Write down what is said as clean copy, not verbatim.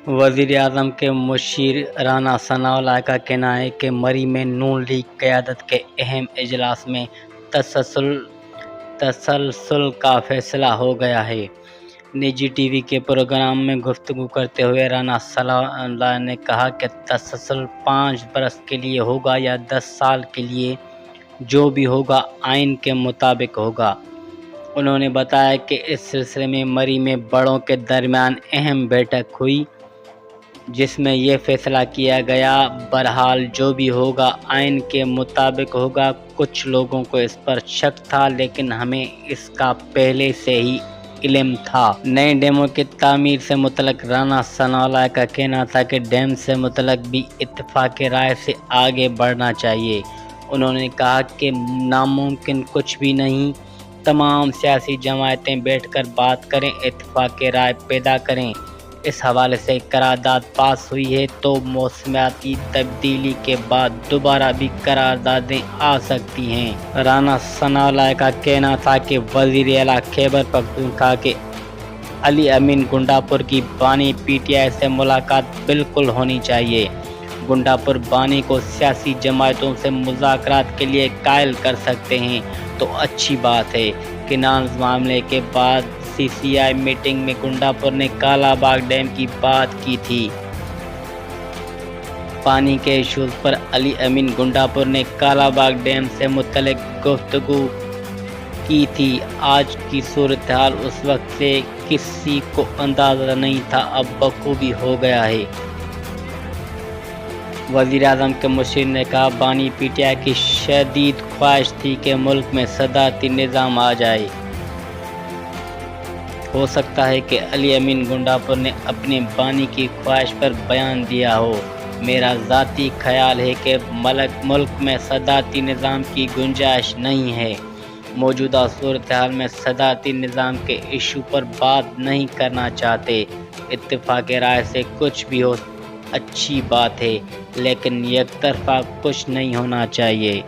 वज़ीर-ए-आज़म के मुशीर राना सनाउल्लाह का कहना है कि मरी में नून लीग क़यादत के अहम इजलास में तसलसल का फैसला हो गया है। निजी टीवी के प्रोग्राम में गुफ्तगू करते हुए राना सनाउल्लाह ने कहा कि तसलसल 5 बरस के लिए होगा या 10 साल के लिए, जो भी होगा आइन के मुताबिक होगा। उन्होंने बताया कि इस सिलसिले में मरी में बड़ों के दरमियान अहम बैठक हुई, जिसमें ये फैसला किया गया, बहरहाल जो भी होगा आइन के मुताबिक होगा। कुछ लोगों को इस पर शक था, लेकिन हमें इसका पहले से ही इल्म था। नए डैमों की तामीर से मुतल्लिक़ राना सनाउल्लाह का कहना था कि डैम से मुतल्लिक़ भी इत्तेफ़ाक़ राय से आगे बढ़ना चाहिए। उन्होंने कहा कि नामुमकिन कुछ भी नहीं, तमाम सियासी जमायतें बैठकर बात करें, इत्तेफ़ाक़ राय पैदा करें। इस हवाले से करारदाद पास हुई है तो मौसमियाती तब्दीली के बाद दोबारा भी करारदादें आ सकती हैं। राना सनाउल्लाह का कहना था कि वज़ीर आला खैबर पख्तूनख्वा के अली अमीन गुंडापुर की बानी पीटीआई से मुलाकात बिल्कुल होनी चाहिए। गुंडापुर बानी को सियासी जमायतों से मुज़ाकरात के लिए कायल कर सकते हैं तो अच्छी बात है। किनान मामले के बाद सीसीआई मीटिंग में गुंडापुर ने कालाबाग डैम की बात की थी। पानी के इशूज़ पर अली अमीन गुंडापुर ने कालाबाग डैम से मुतल्लिक़ गुफ्तगू की थी। आज की सूरत हाल उस वक्त से किसी को अंदाज़ा नहीं था, अब बखूबी हो गया है। वज़ीर-ए-आज़म के मुशीर ने कहा, बानी पीटीआई की शदीद ख्वाहिश थी कि मुल्क में सदारती निज़ाम आ जाए। हो सकता है कि अली अमीन गुंडापुर ने अपनी बानी की ख्वाहिश पर बयान दिया हो। मेरा ज़ाती ख्याल है कि मुल्क में सदारती निज़ाम की गुंजाइश नहीं है। मौजूदा सूरत हाल में सदारती निज़ाम के इशू पर बात नहीं करना चाहते। इत्तेफ़ाक़ राय से कुछ भी हो अच्छी बात है, लेकिन एकतरफ़ा कुछ नहीं होना चाहिए।